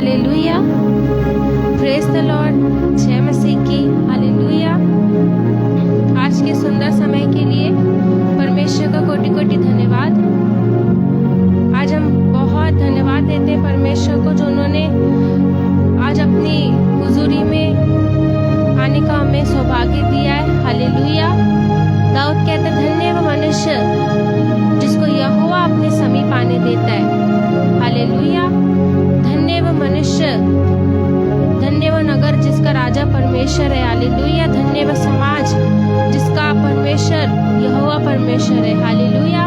Hallelujah, praise the Lord, जय मसीह की, hallelujah. आज के सुंदर समय के लिए परमेश्वर का कोटि कोटि धन्यवाद। आज हम बहुत धन्यवाद देते हैं परमेश्वर को, जो उन्होंने आज अपनी हुजूरी में आने का हमें सौभाग्य दिया है। हालेलुया। दाऊद कहते हैं, धन्य है वो मनुष्य जिसको यहोवा अपने समीप आने देता है। हालेलुया। धन्य वो मनुष्य, धन्य वो नगर जिसका राजा परमेश्वर है। हालेलुया। धन्य वो समाज जिसका परमेश्वर यहोवा परमेश्वर है। हालेलुया।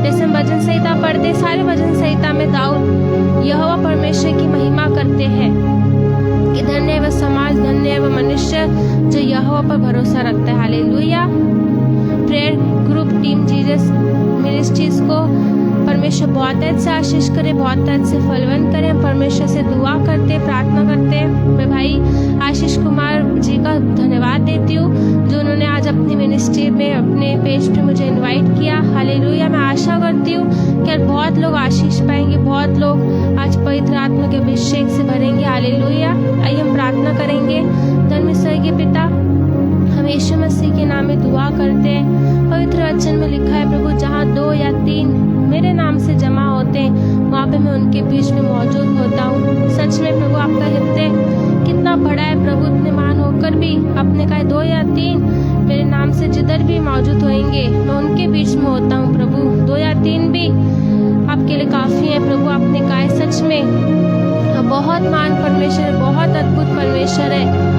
जैसे हम भजन संहिता पढ़ते, सारे भजन संहिता में दाऊद यहोवा परमेश्वर की महिमा करते हैं कि धन्य वो समाज, धन्य वो मनुष्य जो यहोवा पर भरोसा रखता है। Hallelujah. Prayer group team Jesus ministries को परमेश्वर बहुत अच्छे आशीष करे, बहुत अच्छे फलवन करे। हम परमेश्वर से दुआ करते, प्रार्थना करते हैं। मैं भाई आशीष कुमार जी का धन्यवाद देती हूँ, जो उन्होंने आज अपनी मिनिस्ट्री में अपने पेज पे मुझे इनवाइट किया। हालेलुया। मैं आशा करती हूँ कि आज बहुत लोग आशीष पाएंगे, बहुत लोग आज पवित्र आत्मा के अभिषेक से भरेंगे। हालेलुया। आइए हम प्रार्थना करेंगे। धर्म स्वर्गीय पिता, हम यीशु मसीह के नाम में दुआ करते हैं। पवित्र वचन में लिखा है, प्रभु जहाँ 2 या 3 मेरे नाम से जमा होते हैं, वहाँ पे मैं उनके बीच में मौजूद होता हूँ। सच में प्रभु आपका हृदय कितना बड़ा है प्रभु, इतने महान होकर भी आपने कहा 2 या 3 मेरे नाम से जिधर भी मौजूद होंगे मैं उनके बीच में होता हूँ। प्रभु 2 या 3 भी आपके लिए काफ़ी है प्रभु। आपने कहा है, सच में बहुत महान परमेश्वर है, बहुत अद्भुत परमेश्वर है।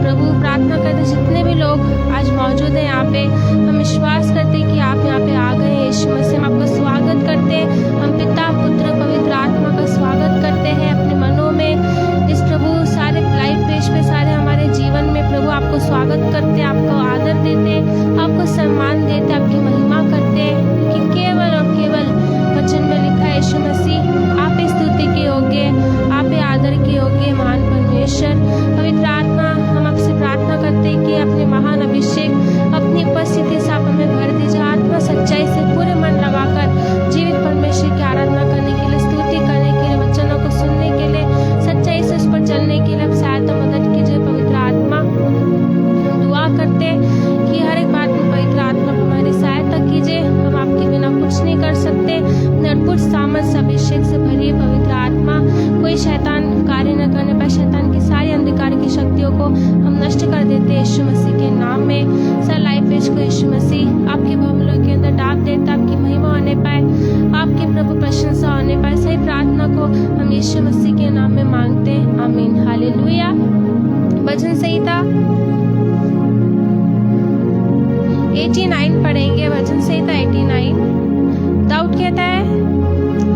प्रभु प्रार्थना करते जितने भी लोग आज मौजूद हैं यहाँ पे, हम विश्वास करते हैं कि आप यहाँ पे आ गए हैं। यीशु मसीह हम आपका स्वागत करते हैं। हम पिता पुत्र पवित्र आत्मा का स्वागत करते हैं अपने मनों में। इस प्रभु सारे लाइव पेज पे, सारे हमारे जीवन में प्रभु आपको स्वागत करते हैं, आपको आदर देते हैं, आपको सम्मान देते हैं, आपकी महिमा करते हैं, क्योंकि केवल और केवल वचन में लिखा है, यीशु मसीह आप ही स्तुति के योग्य, आप ही आदर के योग्य महान परमेश्वर। पवित्र आत्मा हम आपसे प्रार्थना करते हैं कि अपने महान अभिषेक अपनी उपस्थिति से आप हमें भर दीजिए। आत्मा सच्चाई से पूरे मन लगाकर जीवित परमेश्वर की आराधना करने के लिए, स्तुति करने के लिए, वचनों को सुनने के लिए, सच्चाई से उस पर चलने के लिए आप सहायता मदद कीजिए। पवित्र आत्मा हम दुआ करते हैं कि हर एक बात में पवित्र आत्मा हमारी सहायता कीजिए। हम आपके बिना कुछ नहीं कर सकते। अद्भुत सामर्थ अभिषेक से भरिए पवित्र आत्मा। कोई शैतान कार्य न करने पाए, शैतान की सारी अंधकार की शक्तियों को हम नष्ट कर देते हैं यीशु मसीह के नाम में। सर लाइफ पेज को यीशु मसीह आपके भवनों के अंदर डाल देता, आपकी महिमा होने पाए, आपकी प्रभु प्रशंसा होने पाए। सही प्रार्थना को हम यीशु मसीह के नाम में मांगते हैं, आमीन। हालेलुया। भजन संहिता 89 पढ़ेंगे। भजन संहिता 89। दाऊद कहता है,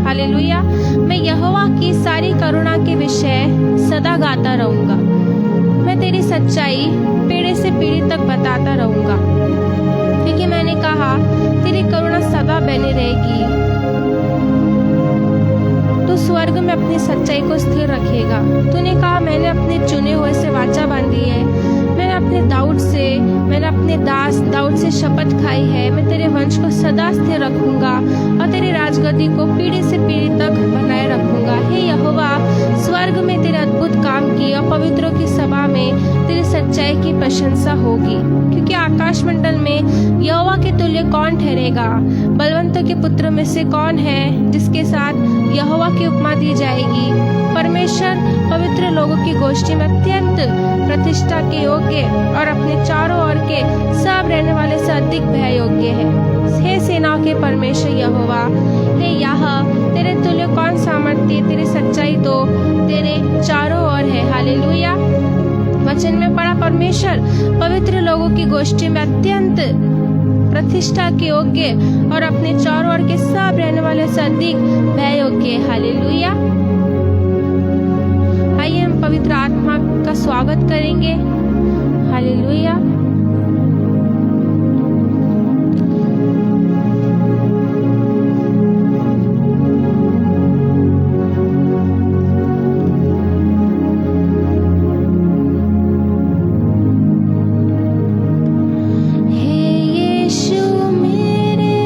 हालेलुया, मैं यहोवा की सारी करुणा के विषय सदा गाता रहूंगा। मैं तेरी सच्चाई पीढ़ी से पीढ़ी तक बताता रहूंगा, क्योंकि मैंने कहा तेरी करुणा सदा बनी रहेगी। तू स्वर्ग में अपनी सच्चाई को स्थिर रखेगा। तूने कहा, मैंने अपने चुने हुए से वाचा बांधी है। मैंने अपने दास दाऊद से शपथ खाई है, मैं तेरे वंश को सदा स्थिर रखूंगा और तेरी राजगद्दी को पीढ़ी से पीढ़ी तक बनाए रखूंगा। हे यहोवा, स्वर्ग में तेरे अद्भुत काम की और पवित्रों की सभा में तेरी सच्चाई की प्रशंसा होगी, क्योंकि आकाश मंडल में यहोवा के तुल्य कौन ठहरेगा? बलवंतों के पुत्र में से कौन है जिसके साथ यहोवा की उपमा दी जाएगी? परमेश्वर पवित्र लोगों की गोष्ठी में अत्यंत प्रतिष्ठा के योग्य और अपने चारों ओर के सब रहने वाले से अधिक भय योग्य है। हे सेनाओं के परमेश्वर यहोवा, हे याह, तेरे तुल्य कौन सामर्थ्य? तेरी सच्चाई तो तेरे चारों ओर है। हालेलुया। वचन में पढ़ा, परमेश्वर पवित्र लोगों की गोष्ठी में अत्यंत प्रतिष्ठा के योग्य और अपने चारों ओर के सब रहने वाले से अधिक भय योग्य है। हालेलुया। आइए हम पवित्र आत्मा का स्वागत करेंगे। हालेलुया। हे यीशु मेरे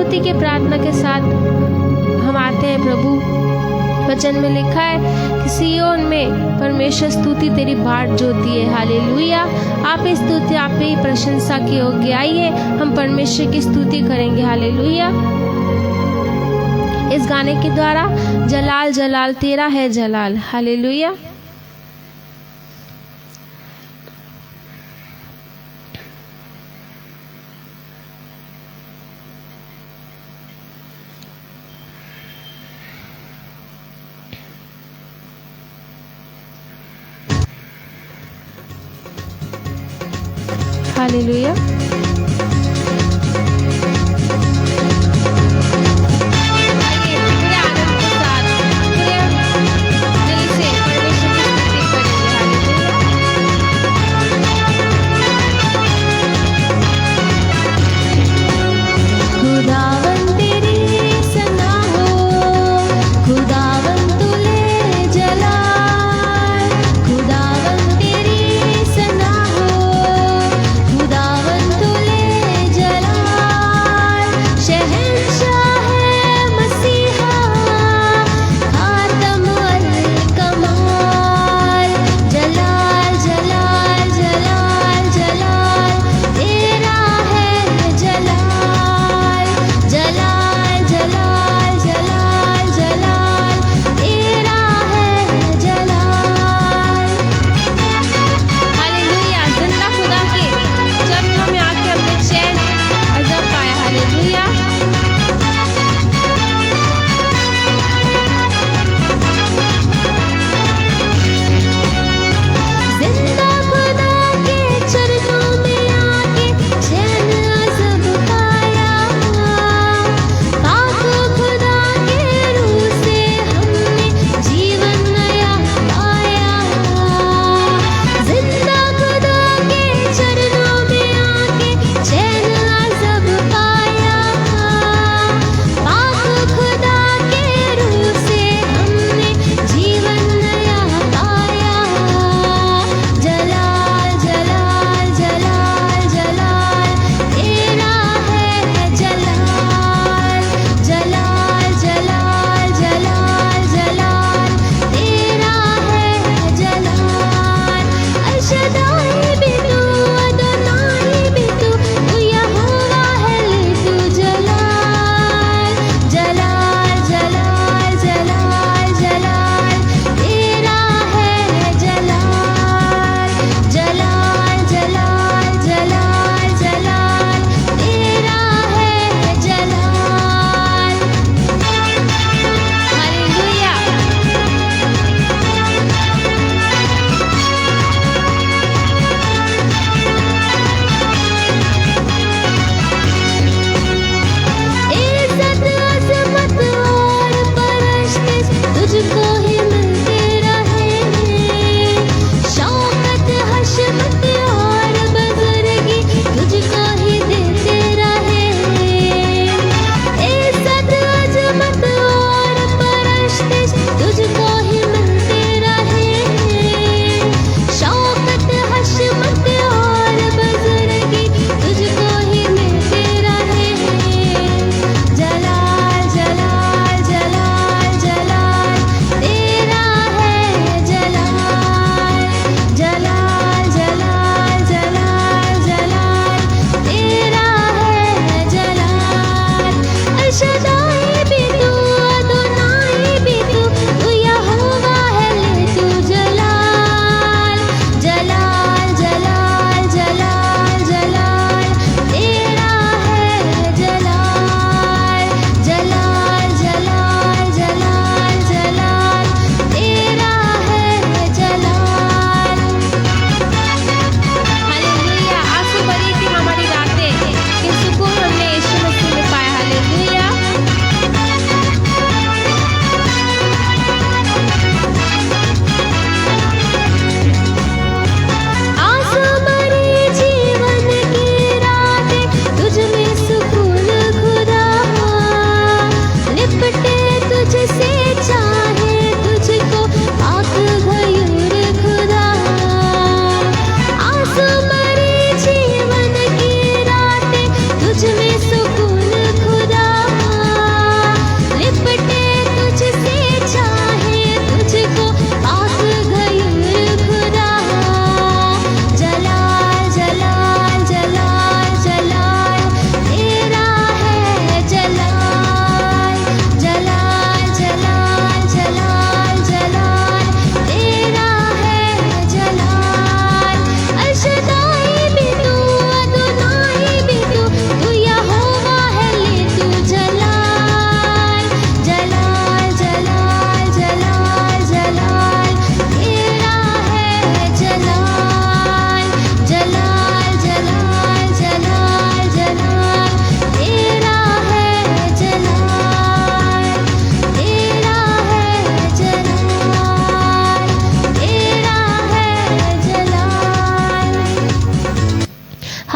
स्तुति के प्रार्थना के साथ हम आते हैं प्रभु। वचन में लिखा है कि सिय्योन में परमेश्वर स्तुति तेरी बाट जोती है। हालेलुया। आप ही स्तुति, आप ही प्रशंसा के योग्य। आइए हम परमेश्वर की स्तुति करेंगे। हालेलुया। इस गाने के द्वारा जलाल जलाल तेरा है जलाल। हालेलुया। हालेलुया। खुदावन तेरी सना हो, खुदावन तुले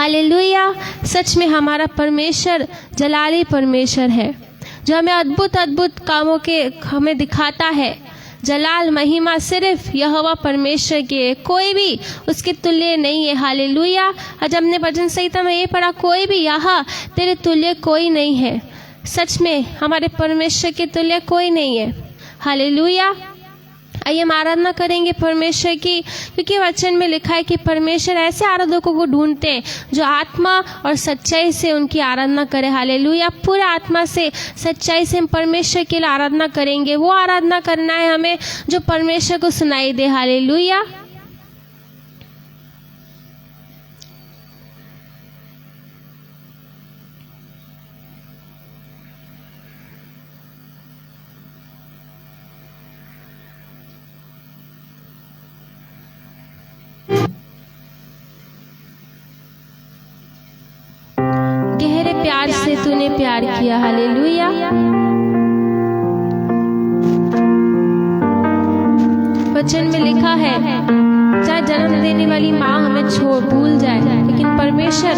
हालेलुया। सच में हमारा परमेश्वर जलाली परमेश्वर है, जो हमें अद्भुत अद्भुत कामों के हमें दिखाता है। जलाल महिमा सिर्फ यहोवा परमेश्वर की है, कोई भी उसके तुल्य नहीं है। हालेलुया। आज हमने भजन संहिता में ये पढ़ा, कोई भी यहाँ तेरे तुल्य कोई नहीं है। सच में हमारे परमेश्वर के तुल्य कोई नहीं है। हालेलुया। आइए हम आराधना करेंगे परमेश्वर की, क्योंकि वचन में लिखा है कि परमेश्वर ऐसे आराधकों को ढूंढते हैं जो आत्मा और सच्चाई से उनकी आराधना करें। हालेलुया। पूरे आत्मा से सच्चाई से हम परमेश्वर के लिए आराधना करेंगे। वो आराधना करना है हमें जो परमेश्वर को सुनाई दे। हालेलुया। गहरे प्यार से तूने प्यार किया। हालेलुया। वचन में लिखा है, चाहे जन्म देने वाली माँ हमें भूल जाए, लेकिन परमेश्वर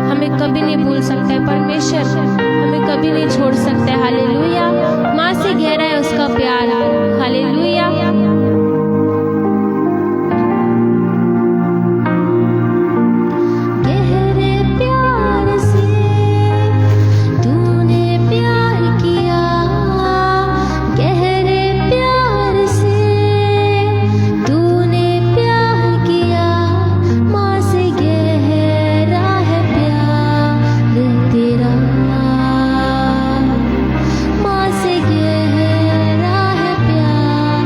हमें कभी नहीं भूल सकता है। परमेश्वर हमें कभी नहीं छोड़ सकता है। हालेलुया। माँ से गहरा है उसका प्यार। हालेलुया। माँ से गहरा है प्यार।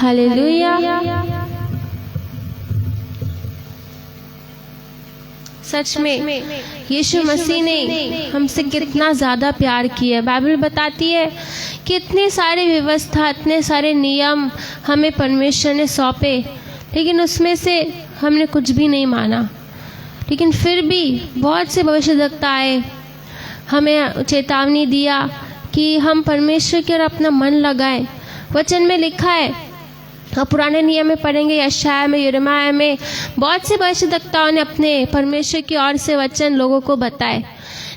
हालेलुया। सच में यीशु मसीह ने हमसे कितना ज़्यादा प्यार किया। बाइबल बताती है कि इतनी सारी व्यवस्था, इतने सारे नियम हमें परमेश्वर ने सौंपे, लेकिन उसमें से हमने कुछ भी नहीं माना। लेकिन फिर भी बहुत से भविष्यवक्ता आए, हमें चेतावनी दिया कि हम परमेश्वर की ओर अपना मन लगाएं। वचन में लिखा है, और पुराने नियम में पढ़ेंगे, यशायाह में, यिर्मयाह में, बहुत से भविष्यवक्ताओं ने अपने परमेश्वर की ओर से वचन लोगों को बताए।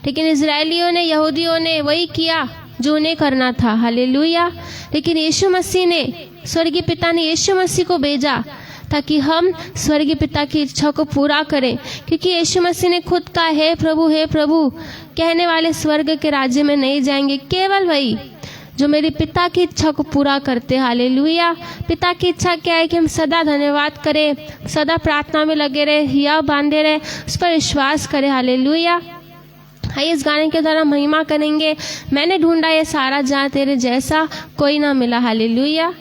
लेकिन इजरायलियों ने, यहूदियों ने वही किया जो उन्हें करना था। हालेलुया। लेकिन यीशु मसीह ने, स्वर्गीय पिता ने यीशु मसीह को भेजा ताकि हम स्वर्गीय पिता की इच्छा को पूरा करें, क्योंकि यीशु मसीह ने खुद कहा, हे प्रभु कहने वाले स्वर्ग के राज्य में नहीं जाएंगे, केवल वही जो मेरे पिता की इच्छा को पूरा करते। हालेलुया। पिता की इच्छा क्या है कि हम सदा धन्यवाद करें, सदा प्रार्थना में लगे रहे, हिया बांधे रहे, उस पर विश्वास करें। हालेलुया। आइए इस गाने के द्वारा महिमा करेंगे, मैंने ढूंढा ये सारा जहां तेरे जैसा कोई ना मिला। हालेलुया।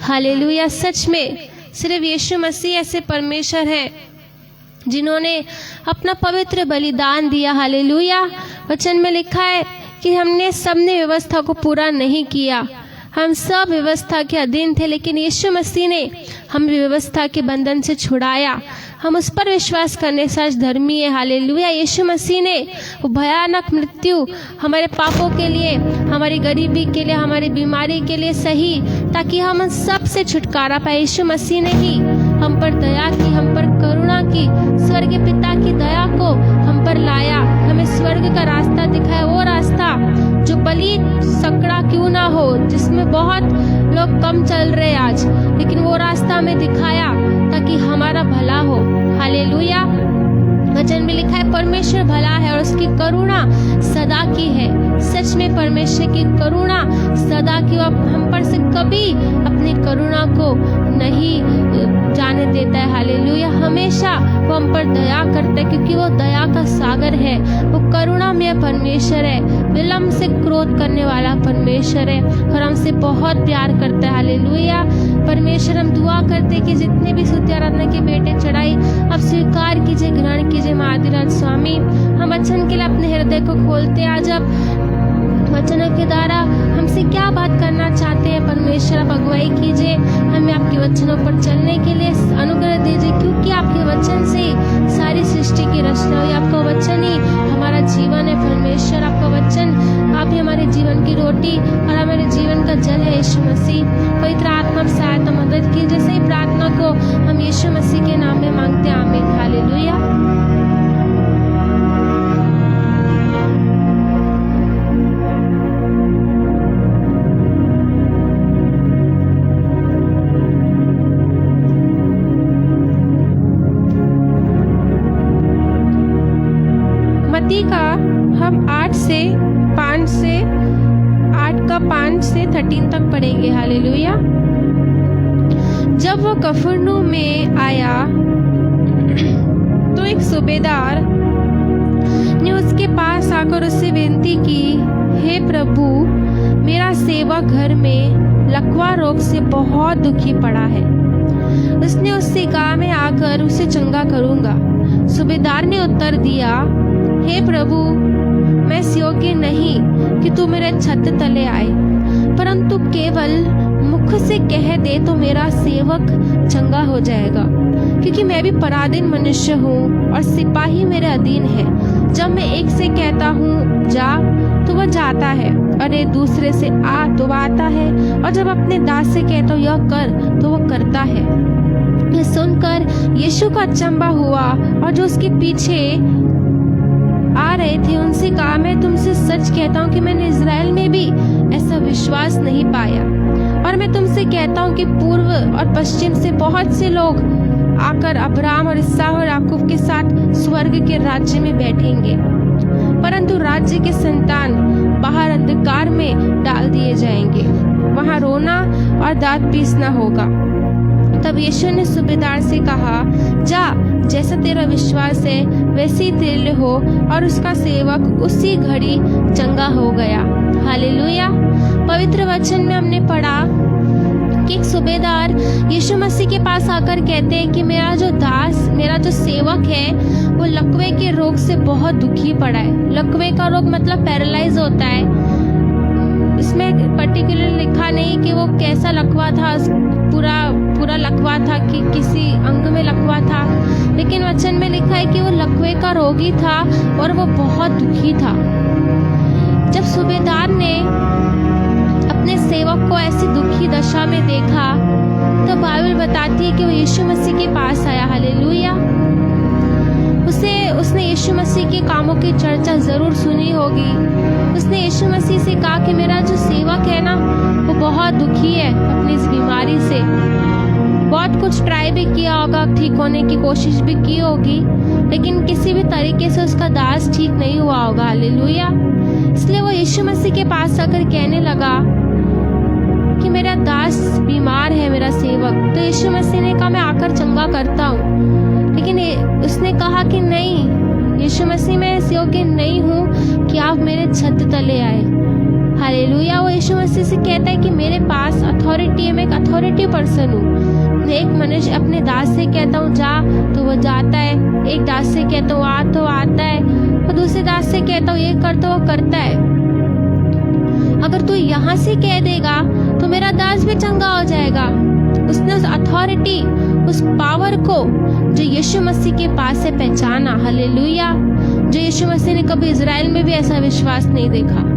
हालेलुया। सच में सिर्फ यीशु मसीह ऐसे परमेश्वर हैं जिन्होंने अपना पवित्र बलिदान दिया। हालेलुया। वचन में लिखा है कि हमने सबने व्यवस्था को पूरा नहीं किया, हम सब व्यवस्था के अधीन थे, लेकिन यीशु मसीह ने हमें व्यवस्था के बंधन से छुड़ाया। हम उस पर विश्वास करने से आज धर्मी है। हालेलुया। यीशु मसीह ने वो भयानक मृत्यु हमारे पापों के लिए, हमारी गरीबी के लिए, हमारी बीमारी के लिए सही, ताकि हम सब से छुटकारा पाए। यीशु मसीह ने ही हम पर दया की, हम पर करुणा की, स्वर्ग पिता की दया को हम पर लाया, हमें स्वर्ग का रास्ता दिखाया, वो रास्ता जो बलि सकड़ा क्यों ना हो, जिसमें बहुत लोग कम चल रहे आज, लेकिन वो रास्ता हमें दिखाया ताकि हमारा भला हो। हालेलुया। वचन में लिखा है परमेश्वर भला है और उसकी करुणा सदा की है। सच में परमेश्वर की करुणा सदा की, हम पर से कभी अपनी करुणा को नहीं जाने देता है। हालेलुया। हमेशा वो हम पर दया करता है, क्योंकि वो दया का सागर है, वो करुणामय परमेश्वर है, विलंब से क्रोध करने वाला परमेश्वर है और हमसे बहुत प्यार करता है। हालेलुया। परमेश्वर, हम दुआ करते कि जितने भी स्तुति आराधना के बेटे चढ़ाई अब स्वीकार कीजिए, ग्रहण कीजिए महाधिराज स्वामी। हम वचन के लिए अपने हृदय को खोलते आज अब वचनों के द्वारा हमसे क्या बात करना चाहते हैं परमेश्वर, आप अगुवाई कीजिए, हमें आपके वचनों पर चलने के लिए अनुग्रह दीजिए, क्योंकि आपके वचन से सारी सृष्टि की रचना हुई। आपका वचन ही हमारा जीवन है परमेश्वर, आपका वचन, आप ही हमारे जीवन की रोटी और हमारे जीवन का जल है। यीशु मसीह, पवित्र आत्मा सहायता मदद कीजिए। सही प्रार्थना को हम यीशु मसीह के नाम में मांगते हैं, आमीन। हालेलुया। मत्ती का हम 8 का 5 से 13 तक पढ़ेंगे। हालेलुया। जब वो कफरनहूम में आया तो एक सूबेदार ने उसके पास आकर उससे विनती की, हे प्रभु, मेरा सेवक घर में लकवा रोग से बहुत दुखी पड़ा है। उसने उससे कहा, मैं आकर उसे चंगा करूंगा। सूबेदार ने उत्तर दिया, हे प्रभु, मैं इस योग्य नहीं कि तू मेरे छत तले आए, परंतु केवल मुख से कह दे तो मेरा सेवक चंगा हो जाएगा, क्योंकि मैं भी पराधीन मनुष्य हूँ और सिपाही मेरे अधीन है। जब मैं एक से कहता हूँ जा तो वह जाता है, और एक दूसरे से आ तो वह आता है, और जब अपने दास से कहता हूँ यह कर तो वह करता है। यह सुनकर यीशु को अचंभा हुआ, और जो उसके पीछे आ रहे थे उनसे कहा, मैं तुमसे सच कहता हूँ कि मैंने इज़राइल में भी ऐसा विश्वास नहीं पाया। और मैं तुमसे कहता हूँ कि पूर्व और पश्चिम से बहुत से लोग आकर अब्राहम और इसहाक और याकूब के साथ स्वर्ग के राज्य में बैठेंगे, परंतु राज्य के संतान बाहर अंधकार में डाल दिए जाएंगे, वहाँ रोना और दांत पीसना होगा। तब यीशु ने सूबेदार से कहा, जा, जैसा तेरा विश्वास है वैसे ही तेरे लिए हो, और उसका सेवक उसी घड़ी चंगा हो गया। हालेलुया। पवित्र वचन में हमने पढ़ा कि एक सूबेदार यीशु मसीह के पास आकर कहते हैं कि मेरा जो दास, मेरा जो सेवक है, वो लकवे के रोग से बहुत दुखी पड़ा है। लकवे का रोग मतलब पैरालाइज होता है। इसमें पर्टिकुलर लिखा नहीं कि वो कैसा लकवा था, पूरा लकवा था कि किसी अंग में लकवा था, लेकिन वचन में लिखा है कि वो लकवे का रोगी था और वो बहुत दुखी था। जब सूबेदार ने अपने सेवक को ऐसी दुखी दशा में देखा तो बाइबल बताती है कि वो यीशु मसीह के पास आया। हालेलुया। उसने यीशु मसीह के कामों की चर्चा जरूर सुनी होगी। उसने यीशु मसीह से कहा कि मेरा जो सेवक है ना, वो बहुत दुखी है अपनी इस बीमारी से। बहुत कुछ ट्राई भी किया होगा, ठीक होने की कोशिश भी की होगी, लेकिन किसी भी तरीके से उसका दास ठीक नहीं हुआ होगा। हालेलुया। इसलिए वो यीशु मसीह के पास आकर कहने लगा कि मेरा दास बीमार है, मेरा सेवक। तो यीशु मसीह ने कहा, मैं आकर चंगा करता हूँ, लेकिन उसने कहा कि नहीं, यीशु मसीह, मैं इस योग्य नहीं हूँ कि आप मेरे छत तले आए। हालेलुया। वो यीशु मसीह से कहता है कि मेरे पास अथॉरिटी है, मैं एक अथॉरिटी पर्सन हूँ। एक मनुष्य अपने दास से कहता हूँ जा तो वो जाता है, एक दास से कहता हूँ आ तो आता है, और दूसरे दास से कहता हूँ ये कर तो वो करता है। अगर तू यहाँ से कह देगा तो मेरा दास भी चंगा हो जाएगा। उसने उस अथॉरिटी, उस पावर को जो यीशु मसीह के पास से पहचाना। हालेलुया। जो यीशु मसीह ने कभी इजराइल में भी ऐसा विश्वास नहीं देखा।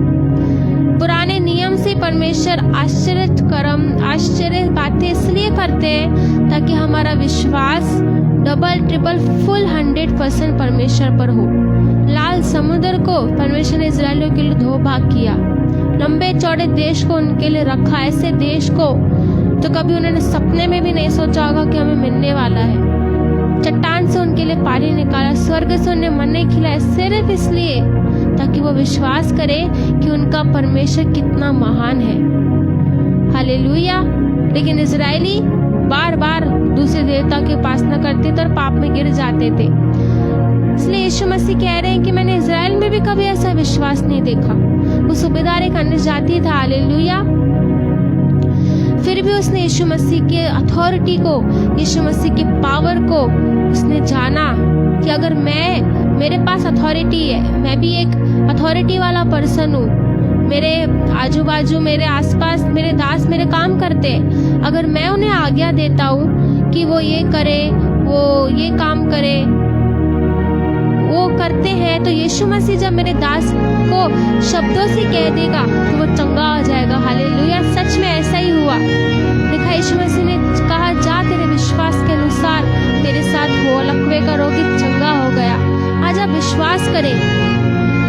पुराने नियम से परमेश्वर आश्चर्य बातें इसलिए करते हैं ताकि हमारा विश्वास डबल ट्रिपल फुल 100% परमेश्वर पर हो। लाल समुद्र को परमेश्वर ने इजराइलियों के लिए धो भाग किया, लंबे चौड़े देश को उनके लिए रखा, ऐसे देश को तो कभी उन्होंने सपने में भी नहीं सोचा होगा कि हमें मिलने वाला है। चट्टान से उनके लिए पानी निकाला, स्वर्ग से उन्हें मन्ना खिलाया, सिर्फ इसलिए ताकि वो विश्वास करे कि उनका परमेश्वर कितना महान है। हालेलुया। लेकिन इजरायली बार बार दूसरे देवता की उपासना करते थे और पाप में गिर जाते थे। इसलिए यीशु मसीह कह रहे हैं कि मैंने इजराइल में भी कभी ऐसा विश्वास नहीं देखा। वो सूबेदार एक अन्य जाति था। हालेलुया। फिर भी उसने यीशु मसीह के अथॉरिटी को, यीशु मसीह की पावर को उसने जाना कि अगर मेरे पास अथॉरिटी है, मैं भी एक अथॉरिटी वाला पर्सन हूँ। मेरे आजू बाजू, मेरे आसपास मेरे दास मेरे काम करते हैं। अगर मैं उन्हें आज्ञा देता हूँ कि वो ये करे, वो ये काम करे, वो करते हैं, तो यीशु मसीह जब मेरे दास को शब्दों से कह देगा तो वो चंगा हो जाएगा। हालेलुया। सच में ऐसा ही हुआ। देखा, यीशु मसीह ने कहा जा तेरे विश्वास के अनुसार तेरे साथ हो, लकवे का रोगी चंगा हो गया। आज आप विश्वास करें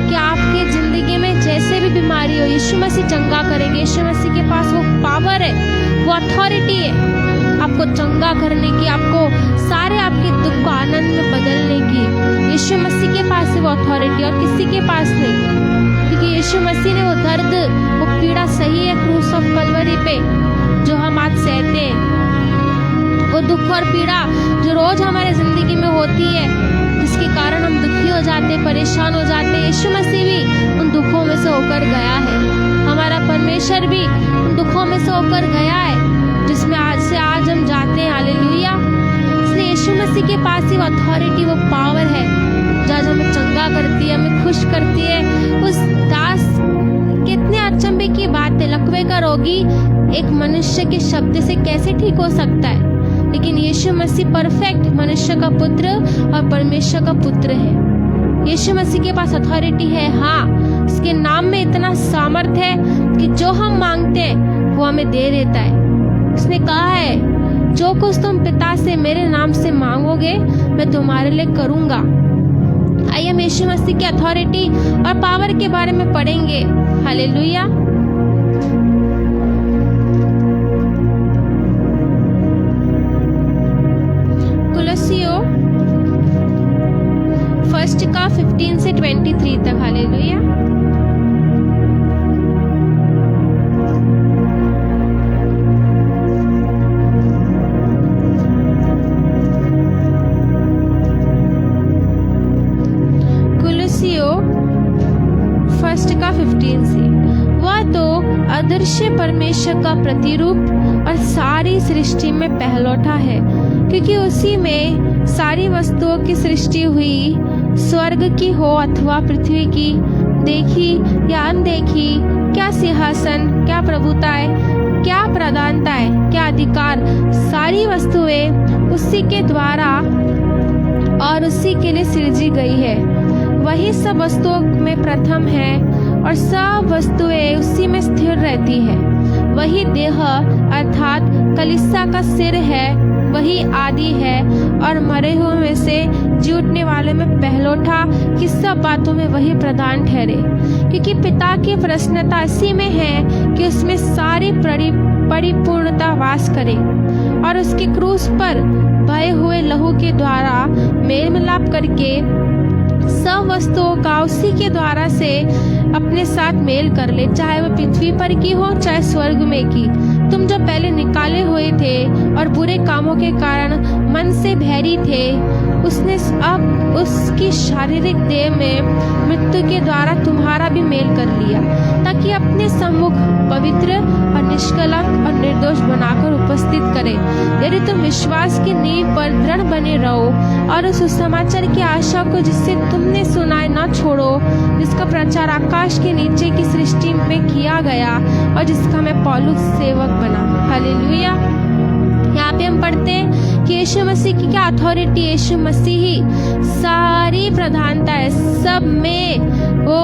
कि आपकी जिंदगी में जैसे भी बीमारी हो, यीशु मसीह चंगा करेंगे। यीशु मसीह के पास वो पावर है, वो अथॉरिटी है आपको चंगा करने की, आपको सारे आपके दुख को आनंद में बदलने की। यीशु मसीह के पास है वो अथॉरिटी, और किसी के पास नहीं। क्योंकि यीशु मसीह ने वो दर्द, वो पीड़ा सही है क्रूस ऑफ कलवरी पे, जो हम आज सहते हैं। वो दुख और पीड़ा जो रोज हमारे जिंदगी में होती है, जिसके कारण हम दुखी हो जाते, परेशान हो जाते, यीशु मसीह भी उन दुखों में से होकर गया है। हमारा परमेश्वर भी उन दुखों में से होकर गया है, जिसमें आज से आज हम जाते हैं। हालेलुया। इसलिए यीशु मसीह के पास ही वो अथॉरिटी, वो पावर है जो आज हमें चंगा करती है, हमें खुश करती है। उस दास, कितने अचंभे की बात है, लकवे का रोगी एक मनुष्य के शब्द से कैसे ठीक हो सकता है, लेकिन यीशु मसीह परफेक्ट मनुष्य का पुत्र और परमेश्वर का पुत्र है। यीशु मसीह के पास अथॉरिटी है। हाँ, उसके नाम में इतना सामर्थ है कि जो हम मांगते हैं वो हमें दे देता है। उसने कहा है जो कुछ तुम पिता से मेरे नाम से मांगोगे मैं तुम्हारे लिए करूंगा। आइए हम यीशु मसीह की अथॉरिटी और पावर के बारे में पढ़ेंगे। हालेलुया। कुलस्सियों 1 का 15 से 23 तक। हालेलुया। अदृश्य परमेश्वर का प्रतिरूप और सारी सृष्टि में पहलौठा है, क्योंकि उसी में सारी वस्तुओं की सृष्टि हुई, स्वर्ग की हो अथवा पृथ्वी की, देखी या अनदेखी, क्या सिंहासन, क्या प्रभुताएं, क्या प्रधानताएं, क्या अधिकार, सारी वस्तुएं उसी के द्वारा और उसी के लिए सृजी गई है। वही सब वस्तुओं में प्रथम है और सब वस्तुएं उसी में स्थिर रहती है। वही देह अर्थात कलीसिया का सिर है, वही आदि है और मरे हुए में से जी उठने वाले में पहलौठा, कि सब बातों में वही प्रधान ठहरे। क्योंकि पिता की प्रसन्नता इसी में है कि उसमें सारी परिपूर्णता वास करे और उसके क्रूस पर बहे हुए लहू के द्वारा मेल मिलाप करके सब वस्तुओं का उसी के द्वारा से अपने साथ मेल कर ले, चाहे वह पृथ्वी पर की हो चाहे स्वर्ग में की। तुम जो पहले निकाले हुए थे और बुरे कामों के कारण मन से बहरी थे, उसने अब उसकी शारीरिक देह में मृत्यु के द्वारा तुम्हारा भी मेल कर लिया, ताकि अपने सम्मुख पवित्र और निष्कलंक और निर्दोष बनाकर उपस्थित करे। यदि तुम विश्वास की नींव पर दृढ़ बने रहो और उस सुसमाचार की आशा को जिससे तुमने सुना है न छोड़ो, जिसका प्रचार आकाश के नीचे की सृष्टि में किया गया और जिसका मैं पौलुस सेवक बना। हालेलुया। यहाँ पे हम पढ़ते हैं कि यीशु मसीह की क्या अथॉरिटी, यीशु मसीह ही सारी प्रधानता है, सब में वो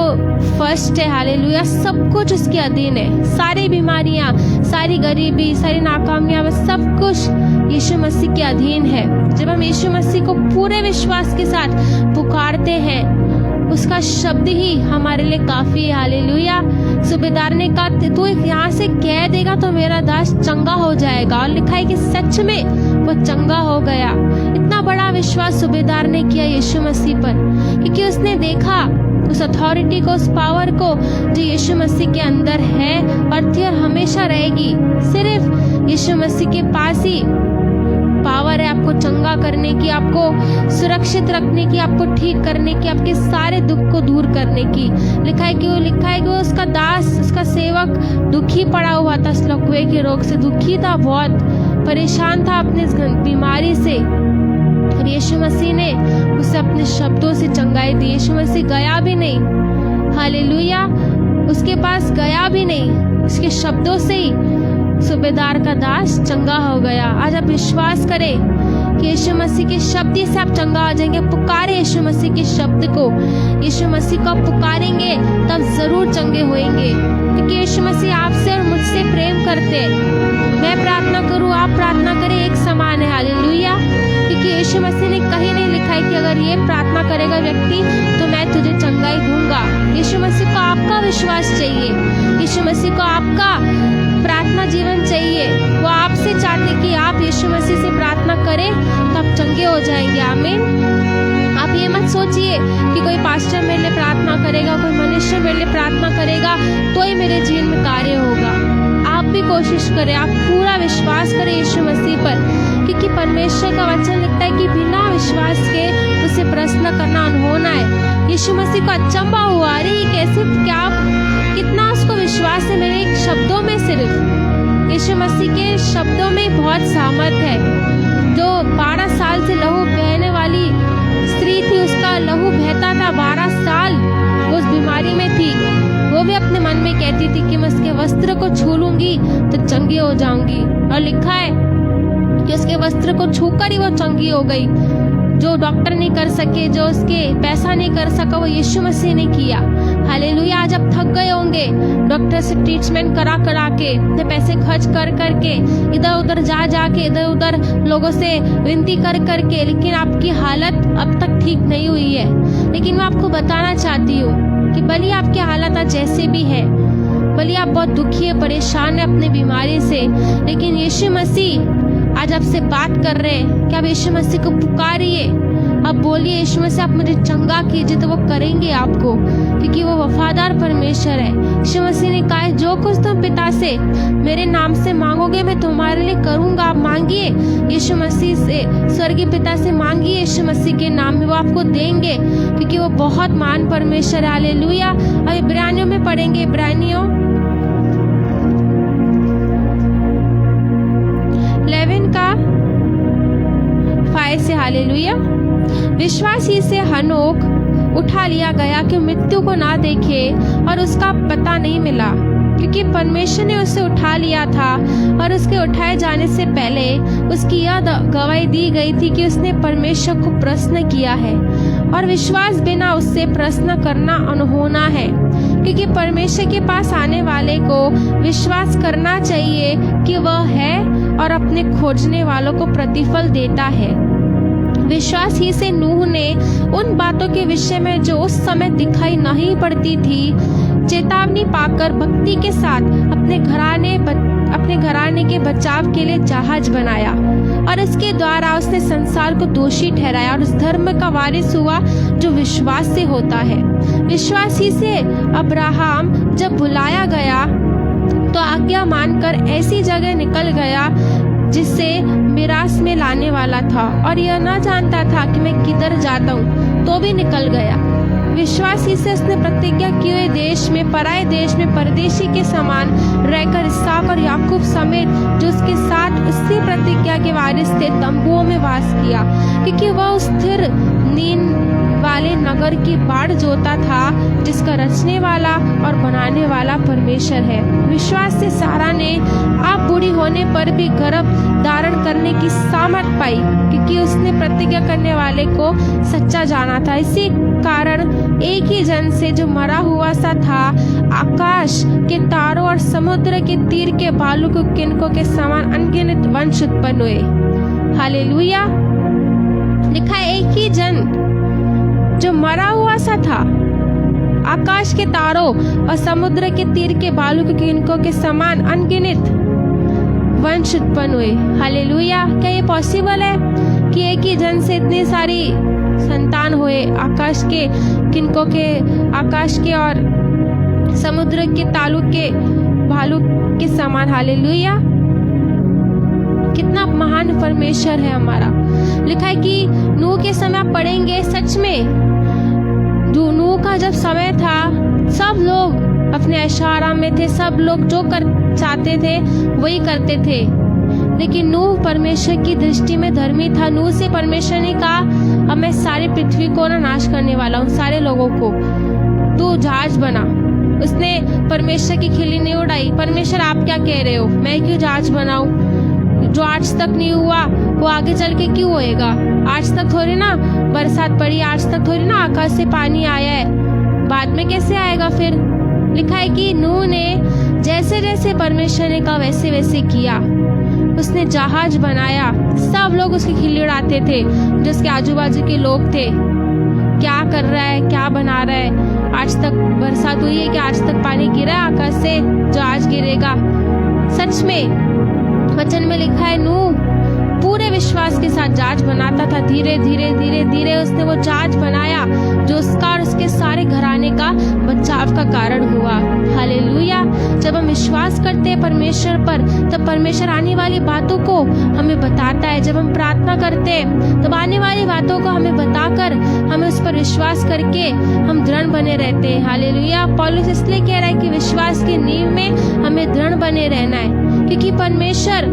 फर्स्ट है। हालेलुया। सब कुछ उसके अधीन है, सारी बीमारियां, सारी गरीबी, सारी नाकामियां, सब कुछ यीशु मसीह के अधीन है। जब हम यीशु मसीह को पूरे विश्वास के साथ पुकारते हैं, उसका शब्द ही हमारे लिए काफी है। हालेलुया। सूबेदार ने कहा तू यहाँ से कह देगा तो मेरा दास चंगा हो जाएगा, और लिखा है कि सच में वो चंगा हो गया। इतना बड़ा विश्वास सूबेदार ने किया यीशु मसीह पर, क्योंकि उसने देखा उस अथॉरिटी को, उस पावर को जो यीशु मसीह के अंदर है और थी और हमेशा रहेगी। सिर्फ यीशु मसीह के पास ही पावर है आपको चंगा करने की, आपको सुरक्षित रखने की, आपको ठीक करने की, आपके सारे दुख को दूर करने की। लिखा है कि वो उसका दास, उसका सेवक दुखी पड़ा हुआ था, लकवे के रोग से दुखी था, बहुत परेशान था अपने इस बीमारी से, और यीशु मसीह ने उसे अपने शब्दों से चंगाई दी। यीशु मसीह गया भी नहीं, हालेलुया, उसके पास गया भी नहीं, उसके शब्दों से ही सूबेदार का दास चंगा हो गया। आज आप विश्वास करें कि यीशु मसीह के शब्द से आप चंगा हो जाएंगे। पुकारे यीशु मसीह के शब्द को, यीशु मसीह को आप पुकारेंगे तब जरूर चंगे होएंगे, क्योंकि यीशु मसीह आपसे और मुझसे प्रेम करते हैं। मैं प्रार्थना करूं, आप प्रार्थना करें, एक समान है। हालेलुया। क्योंकि यीशु मसीह ने कहीं नहीं लिखा है कि अगर ये प्रार्थना करेगा व्यक्ति तो मैं तुझे चंगाई दूंगा। यीशु मसीह को आपका विश्वास चाहिए, यीशु मसीह को आपका प्रार्थना जीवन चाहिए। वो आपसे चाहते कि आप यीशु मसीह से प्रार्थना करें तो आप चंगे हो जाएंगे। आमीन। आप ये मत सोचिए कि कोई पास्टर मेरे लिए प्रार्थना करेगा, कोई मनुष्य मेरे लिए प्रार्थना करेगा तो ही मेरे जीवन में कार्य होगा। आप भी कोशिश करें, आप पूरा विश्वास करें यीशु मसीह पर, क्योंकि परमेश्वर का वचन लिखता है कि बिना विश्वास के उसे प्रश्न करना अनहोना है। यीशु मसीह को अचंभा हुआ, अरे ये कैसे, क्या कितना उसको विश्वास है मेरे एक शब्दों में। सिर्फ यीशु मसीह के शब्दों में बहुत सामर्थ है। जो 12 साल से लहू बहने वाली स्त्री थी, उसका लहू बहता था, 12 साल वो उस बीमारी में थी, वो भी अपने मन में कहती थी कि मैं उसके वस्त्र को छू लूंगी तो चंगी हो जाऊंगी, और लिखा है कि उसके वस्त्र को छूकर ही वो चंगी हो गई। जो डॉक्टर नहीं कर सके, जो उसके पैसा नहीं कर सका, वो यीशु मसीह ने किया। हालेलुया। आज आप थक गए होंगे डॉक्टर से ट्रीटमेंट करा के, पैसे खर्च कर के, इधर उधर जा के, इधर उधर लोगों से विनती कर के, लेकिन आपकी हालत अब तक ठीक नहीं हुई है। लेकिन मैं आपको बताना चाहती हूँ कि भले आपकी हालत आज जैसे भी है, भले आप बहुत दुखी है, परेशान है अपने बीमारी से, लेकिन यीशु मसीह आज आपसे बात कर रहे हैं कि आप यीशु मसीह को पुकारिए। अब बोलिए यीशु मसीह आप मुझे चंगा कीजिए, तो वो करेंगे आपको, क्योंकि वो वफादार परमेश्वर है। यीशु मसीह ने कहा जो कुछ तुम पिता से मेरे नाम से मांगोगे मैं तुम्हारे लिए करूंगा। आप मांगिए यीशु मसीह से, स्वर्गीय पिता से मांगिए यीशु मसीह के नाम में, वो आपको देंगे, क्योंकि वो बहुत महान परमेश्वर है। हालेलुया। अब इब्रानियों में पढ़ेंगे, इब्रानियों 11 का 5 से। हालेलुया। विश्वास ही से हनोक उठा लिया गया कि मृत्यु को ना देखे और उसका पता नहीं मिला, क्योंकि परमेश्वर ने उसे उठा लिया था, और उसके उठाए जाने से पहले उसकी यह गवाही दी गई थी कि उसने परमेश्वर को प्रश्न किया है, और विश्वास बिना उससे प्रश्न करना अनहोना है, क्योंकि परमेश्वर के पास आने वाले को विश्वास करना चाहिए कि वह है और अपने खोजने वालों को प्रतिफल देता है। विश्वास ही से नूह ने उन बातों के विषय में जो उस समय दिखाई नहीं पड़ती थी चेतावनी पाकर भक्ति के साथ अपने घराने के बचाव के लिए जहाज बनाया, और इसके द्वारा उसने संसार को दोषी ठहराया और उस धर्म का वारिस हुआ जो विश्वास से होता है। विश्वास ही से अब्राहम जब बुलाया गया तो आज्ञा मानकर ऐसी जगह निकल गया जिससे मिरास में लाने जाने वाला था और यह न जानता था कि मैं किधर जाता हूँ, तो भी निकल गया। विश्वासी से उसने प्रतिज्ञा की हुए देश में, पराये देश में परदेशी के समान रहकर इसहाक और याकूब समेत जो उसके साथ उसी प्रतिज्ञा के वारिस थे तंबुओं में वास किया, क्योंकि वह उस स्थिर नींद वाले नगर की बाढ़ जोता था जिसका रचने वाला और बनाने वाला परमेश्वर है। विश्वास से सारा ने आप बूढ़ी होने पर भी गर्भ धारण करने की सामर्थ पाई, क्योंकि उसने प्रतिज्ञा करने वाले को सच्चा जाना था। इसी कारण एक ही जन से जो मरा हुआ सा था, आकाश के तारों और समुद्र के तीर के बालू के किनकों के समान अनगिनत वंश उत्पन्न हुए। हालेलुया। लिखा है एक ही जन जो मरा हुआ सा था, आकाश के तारों और समुद्र के तीर के बालू के किनकों के समान अनगिनत वंश उत्पन्न हुए। हालेलुया। क्या ये पॉसिबल है कि एक ही जन से इतनी सारी संतान हुए, आकाश के किनकों के, आकाश के और समुद्र के तालु के भालू के समान। हालेलुया। कितना महान परमेश्वर है हमारा। लिखा है कि नूह के समय आप पढ़ेंगे, सच में नूह का जब समय था सब लोग अपने ऐशोआराम में थे, सब लोग जो कर चाहते थे वही करते थे, लेकिन नूह परमेश्वर की दृष्टि में धर्मी था। नूह से परमेश्वर ने कहा अब मैं सारी पृथ्वी को ना नाश करने वाला हूँ, सारे लोगों को, तू जहाज बना। उसने परमेश्वर की खिल्ली नहीं उड़ाई, परमेश्वर आप क्या कह रहे हो, मैं क्यों जहाज बनाऊं, जो आज तक नहीं हुआ वो आगे चल के क्यों होएगा। आज तक थोड़ी ना बरसात पड़ी, आज तक थोड़ी ना आकाश से पानी आया है, बाद में कैसे आएगा फिर। लिखा है कि नूह ने जैसे जैसे परमेश्वर ने कहा वैसे वैसे किया, उसने जहाज बनाया। सब लोग उसकी खिल्ली उड़ाते थे, जो उसके आजू बाजू के लोग थे, क्या कर रहा है, क्या बना रहा है, आज तक बरसात हुई है कि आज तक पानी गिरा है आकाश से, जहाज गिरेगा। सच में वचन में लिखा है नूह पूरे विश्वास के साथ जहाज बनाता था। धीरे धीरे धीरे धीरे उसने वो जहाज बनाया जो उसका और उसके सारे घराने का बचाव का कारण हुआ। हालेलुया। जब हम विश्वास करते हैं परमेश्वर पर, तब परमेश्वर आने वाली बातों को हमें बताता है। जब हम प्रार्थना करते हैं तब आने वाली बातों को हमें बताकर हमें उस पर विश्वास करके हम दृढ़ बने रहते हैं। हालेलुया। पौलुस इसलिए कह रहा है कि विश्वास की नींव में हमें दृढ़ बने रहना है, क्योंकि परमेश्वर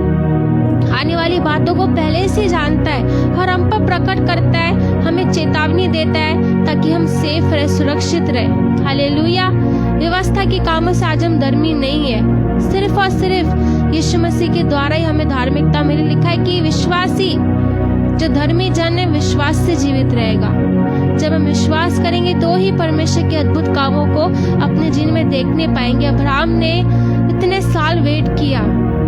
आने वाली बातों को पहले से जानता है और हम पर प्रकट करता है, हमें चेतावनी देता है ताकि हम सेफ रहे, सुरक्षित रहे। हालेलुया। व्यवस्था के कामों से आज हम धर्मी नहीं है, सिर्फ और सिर्फ यीशु मसीह के द्वारा ही हमें धार्मिकता मिली। लिखा है कि विश्वासी जो धर्मी जन है विश्वास से जीवित रहेगा। जब हम विश्वास करेंगे तो ही परमेश्वर के अद्भुत कामों को अपने जीवन में देखने पाएंगे। अब्राहम ने इतने साल वेट किया,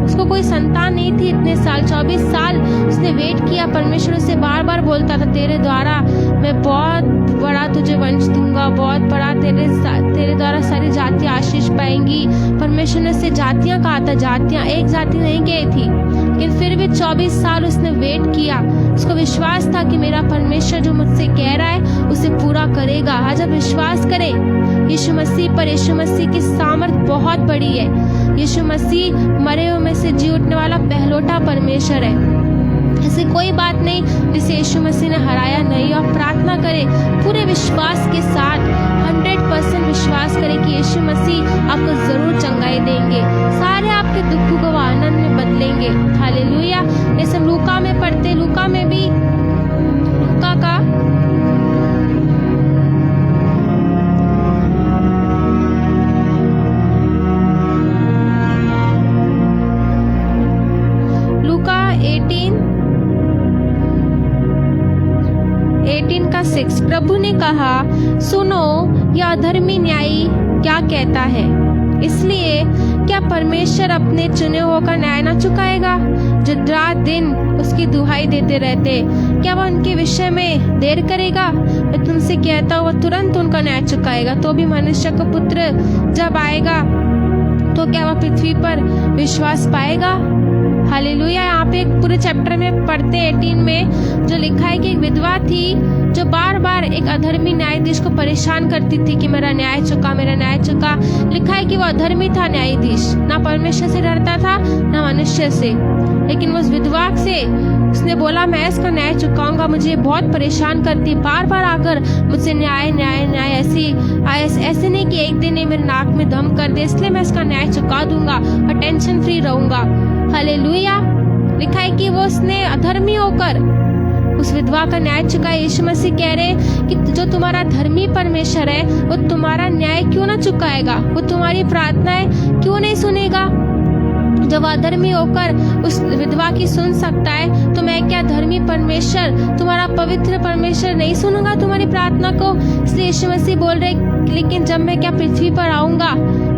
उसको कोई संतान नहीं थी, इतने साल 24 साल उसने वेट किया। परमेश्वर उसे बार बार बोलता था तेरे द्वारा मैं बहुत बड़ा तुझे वंश दूंगा, बहुत बड़ा तेरे द्वारा सारी जातियां आशीष पाएंगी। परमेश्वर ने उससे जातियां कहा था, जातियां एक जाति नहीं गई थी, लेकिन फिर भी 24 साल उसने वेट किया। उसको विश्वास था कि मेरा परमेश्वर जो मुझसे कह रहा है उसे पूरा करेगा। आज अब विश्वास करें यीशु मसीह पर। यीशु मसीह की सामर्थ बहुत बड़ी है। यीशु मसीह मरे हुए में से जी उठने वाला पहलौठा परमेश्वर है। ऐसी कोई बात नहीं जिसे यीशु मसीह ने हराया नहीं। और प्रार्थना करें पूरे विश्वास के साथ, 100% विश्वास करें कि यीशु मसीह आपको जरूर चंगाई देंगे, सारे आपके दुखों को आनंद में बदलेंगे। हालेलुया। जैसे हम लूका में पढ़ते, लूका में भी लूका का लूका 18 का 6 प्रभु ने कहा सुनो यह अधर्मी न्यायी क्या कहता है, इसलिए क्या परमेश्वर अपने चुने हुओं का न्याय न चुकाएगा जो रात दिन उसकी दुहाई देते रहते। क्या वह उनके विषय में देर करेगा? मैं तुमसे कहता हूँ वह तुरंत उनका न्याय चुकाएगा। तो भी मनुष्य का पुत्र जब आएगा तो क्या वह पृथ्वी पर विश्वास पाएगा? हालेलुया। यहाँ पे एक पूरे चैप्टर में पढ़ते 18 में जो लिखा है कि एक विधवा थी जो बार बार एक अधर्मी न्यायाधीश को परेशान करती थी कि मेरा न्याय चुका, मेरा न्याय चुका। लिखा है कि वो अधर्मी था न्यायाधीश, ना परमेश्वर से डरता था ना मनुष्य से, लेकिन वो उस विधवा से उसने बोला मैं इसका न्याय चुकाऊंगा, मुझे बहुत परेशान करती, बार बार आकर मुझसे न्याय न्याय न्याय ऐसे नहीं कि एक दिन मेरे नाक में दम कर दे, इसलिए मैं इसका न्याय चुका दूंगा और टेंशन फ्री रहूंगा। हालेलुया। लिखा है कि वो उसने अधर्मी होकर उस विधवा का न्याय चुकाया। यीशु मसीह कह रहे कि जो तुम्हारा धर्मी परमेश्वर है वो तुम्हारा न्याय क्यों ना चुकाएगा, वो तुम्हारी प्रार्थनाएं क्यों नहीं सुनेगा। जब अधर्मी होकर उस विधवा की सुन सकता है, तो मैं क्या धर्मी परमेश्वर, तुम्हारा पवित्र परमेश्वर नहीं सुनूंगा तुम्हारी प्रार्थना को। इसलिए यीशु मसीह बोल रहे, लेकिन जब मैं क्या पृथ्वी पर आऊंगा,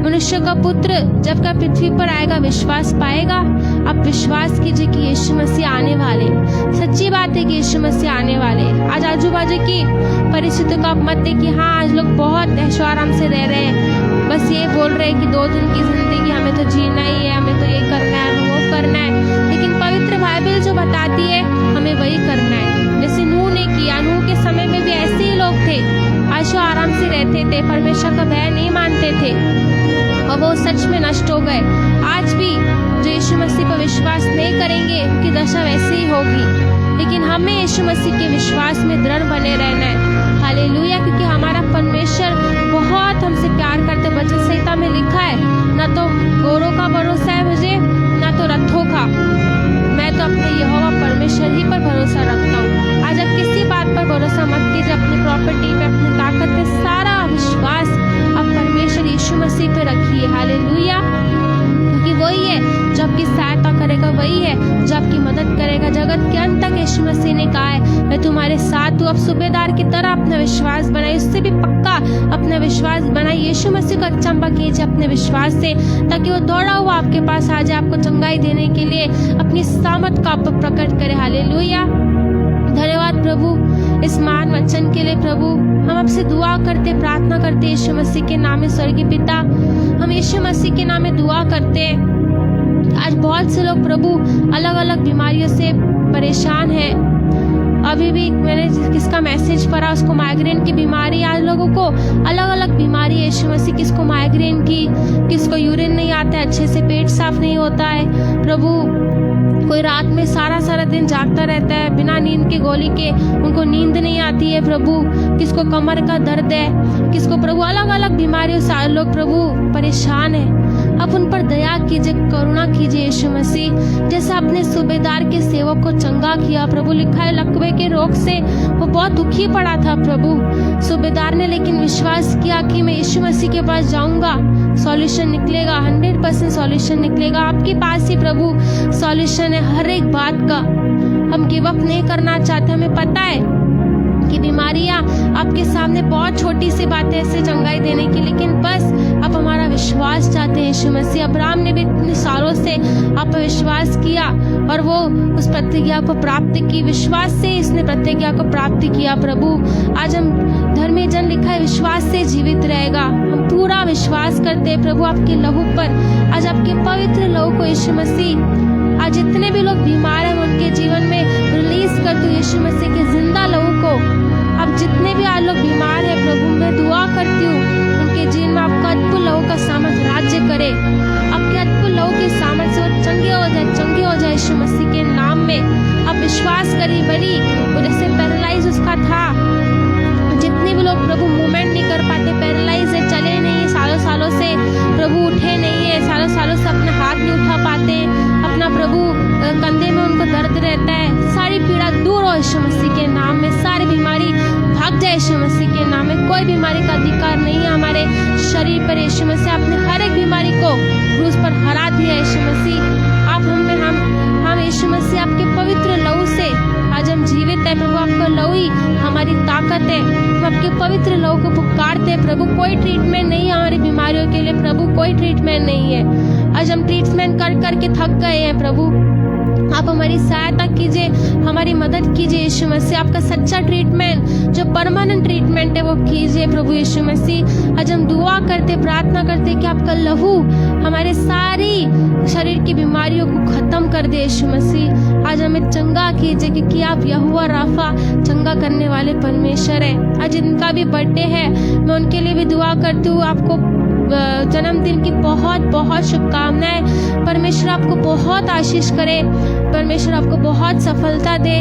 मनुष्य का पुत्र जब क्या पृथ्वी पर आएगा, विश्वास पाएगा। आप विश्वास कीजिए कि यीशु मसीह आने वाले, सच्ची बात है कि यीशु मसीह आने वाले। आज आजू बाजू की परिस्थितियों का आप मत देखिए। हाँ, आज लोग बहुत ऐशो आराम से रह रहे हैं, बस ये बोल रहे हैं कि 2 दिन की जिंदगी हमें तो जीना ही है, हमें तो ये करना है, हमें वो करना है। लेकिन पवित्र बाइबल जो बताती है हमें वही करना है। जैसे नूह ने किया, नूह के समय में भी ऐसे ही लोग थे, ऐशो आराम से रहते थे, परमेश्वर का भय नहीं मानते थे और वो सच में नष्ट हो गए। आज भी जो यीशु मसीह पर विश्वास नहीं करेंगे उनकी दशा वैसे ही होगी। लेकिन हमें यीशु मसीह के विश्वास में दृढ़ बने रहना है। हालेलुया। क्योंकि हमारा परमेश्वर बहुत हमसे प्यार करते। वचन संहिता में लिखा है, ना तो गोरों का भरोसा है मुझे, ना तो रथों का, मैं तो अपने यहोवा परमेश्वर ही पर भरोसा रखता हूँ। आज आप किसी बात पर भरोसा मत कीजिए, अपनी प्रॉपर्टी पे, अपनी ताकत पे, सारा विश्वास आप परमेश्वर यीशु मसीह पे रखिए। हालेलुया। क्योंकि वही है जो आपकी सहायता करेगा, वही है जो आपकी मदद करेगा। जगत के अंत तक यीशु मसीह ने कहा है मैं तुम्हारे साथ हूँ। अब सूबेदार की तरह अपना विश्वास बनाइए, उससे भी पक्का अपना विश्वास बनाइए। यीशु मसीह को अचंबा कीजिए अपने विश्वास से, ताकि वो दौड़ा हुआ आपके पास आ जाए, आपको चंगाई देने के लिए अपनी सामर्थ का आप प्रकट करे। हालेलुया। धन्यवाद प्रभु इस महान वचन के लिए। प्रभु हम आपसे दुआ करते, प्रार्थना करते यीशु मसीह के नाम में। स्वर्गीय पिता, हम यीशु मसीह के नाम में दुआ करते। आज बहुत से लोग प्रभु अलग अलग बीमारियों से परेशान हैं। अभी भी मैंने किसका मैसेज पढ़ा, उसको माइग्रेन की बीमारी। आज लोगों को अलग अलग बीमारी है यीशु मसीह, किसको माइग्रेन की, किसको यूरिन नहीं आता है अच्छे से, पेट साफ नहीं होता है प्रभु, कोई रात में सारा दिन जागता रहता है बिना नींद के गोली के, उनको नींद नहीं आती है प्रभु, किसको कमर का दर्द है, किसको प्रभु अलग अलग बीमारियों से लोग प्रभु परेशान है। आप उन पर दया कीजिए, करुणा कीजिए यीशु मसीह। जैसा आपने सूबेदार के सेवक को चंगा किया प्रभु, लिखा है लकवे के रोग से वो बहुत दुखी पड़ा था प्रभु, सूबेदार ने लेकिन विश्वास किया कि मैं यीशु मसीह के पास जाऊंगा, सॉल्यूशन निकलेगा, 100% सॉल्यूशन निकलेगा। आपके पास ही प्रभु सॉल्यूशन है हर एक बात का। हम गिव अप नहीं करना चाहते। हमें पता है कि बीमारियां आपके सामने बहुत छोटी सी बातें ऐसे चंगाई देने की, लेकिन बस आप हमारा विश्वास चाहते हैं यीशु मसीह। अब्राहम ने भी इतने सालों से आप पर विश्वास किया और वो उस प्रतिज्ञा को प्राप्त की, विश्वास से इसने प्रतिज्ञा को प्राप्त किया प्रभु। आज हम धर्मी जन, लिखा है विश्वास से जीवित रहेगा। हम पूरा विश्वास करते हैं प्रभु आपके लहू पर। आज आपके पवित्र लहू को यीशु मसीह, आज जितने भी लोग बीमार हैं उनके जीवन में रिलीज कर दो यीशु मसीह के जिंदा लहू को। अब जितने भी आज लोग बीमार हैं प्रभु, मैं दुआ करती हूँ उनके जीवन में आपका अद्भुत लहू का सामर्थ राज्य करे। आपके अद्भुत लहू के सामर्थ से वो चंगे हो जाए यीशु मसीह के नाम में। आप विश्वास करिए, बड़ी वो जैसे पैरालाइज उसका था, जितने भी लोग प्रभु मूवमेंट नहीं कर पाते, पैरालाइज है, चले नहीं है सालों से प्रभु, उठे नहीं है सालों से, अपना हाथ नहीं उठा पाते, अपना प्रभु कंधे में उनको दर्द रहता है, सारी पीड़ा दूर हो यीशु मसीह के नाम में, सारी बीमारी भाग जाए यीशु मसीह के नाम में। कोई बीमारी का अधिकार नहीं है हमारे शरीर पर यीशु मसीह। आपने हर एक बीमारी को क्रूस पर हरा दिया यीशु मसीह। आप हम यीशु मसीह आपके पवित्र लहू से आज हम जीवित है प्रभु। आपका लहू ही हमारी ताकत है। हम आपके पवित्र लहू को पुकारते हैं प्रभु। कोई ट्रीटमेंट नहीं है हमारी बीमारियों के लिए प्रभु, कोई ट्रीटमेंट नहीं है। आज हम ट्रीटमेंट कर के थक गए हैं प्रभु। आप हमारी सहायता कीजिए, हमारी मदद कीजिए यीशु मसीह। आपका सच्चा ट्रीटमेंट, जो परमानेंट ट्रीटमेंट है, वो कीजिए प्रभु यीशु मसीह। आज हम दुआ करते, प्रार्थना करते कि आपका लहू हमारे सारी शरीर की बीमारियों को खत्म कर दे यीशु मसीह। आज हमें चंगा कीजिए, क्योंकि आप यहोवा राफा, चंगा करने वाले परमेश्वर है। आज जिनका भी बर्थडे है मैं उनके लिए भी दुआ करती हूँ, आपको जन्मदिन की बहुत बहुत शुभकामनाएं। परमेश्वर आपको बहुत आशीष करे, परमेश्वर आपको बहुत सफलता दे,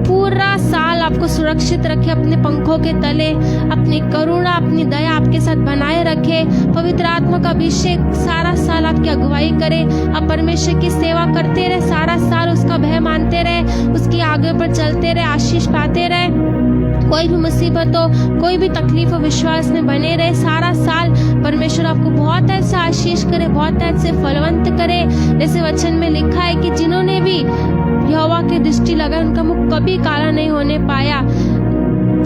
पूरा साल आपको सुरक्षित रखे अपने पंखों के तले, अपनी करुणा अपनी दया आपके साथ बनाए रखे। पवित्र आत्मा का अभिषेक सारा साल आपकी अगुवाई करे, आप परमेश्वर की सेवा करते रहे, सारा साल उसका भय मानते रहे, उसकी आगे पर चलते रहे, आशीष पाते रहे। कोई भी मुसीबत हो, कोई भी तकलीफ हो, विश्वास में बने रहे सारा साल। परमेश्वर आपको बहुत ऐसा आशीष करे, बहुत ऐसे फलवंत करे। जैसे वचन में लिखा है कि जिन्होंने भी यहोवा की दृष्टि लगाई उनका मुख कभी काला नहीं होने पाया।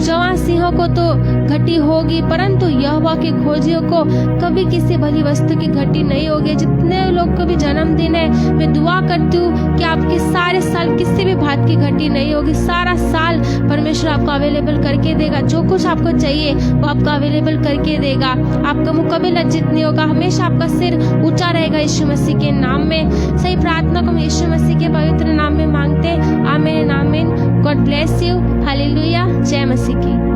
जवां सिंहों को तो घटी होगी, परंतु यहोवा के खोजियों को कभी किसी भली वस्तु की घटी नहीं होगी। जितने लोग को भी जन्मदिन है, मैं दुआ करती हूँ कि आपके सारे साल किसी भी बात की घटी नहीं होगी। सारा साल परमेश्वर आपको अवेलेबल करके देगा, जो कुछ आपको चाहिए वो आपको अवेलेबल करके देगा। आपका मुख कभी लज्जित नहीं होगा, हमेशा आपका सिर ऊंचा रहेगा यीशु मसीह के नाम में। सही प्रार्थना को हम यीशु मसीह के पवित्र नाम में मांगते हैं। आमीन आमीन। God bless you. हालेलुया। जय मसीह की।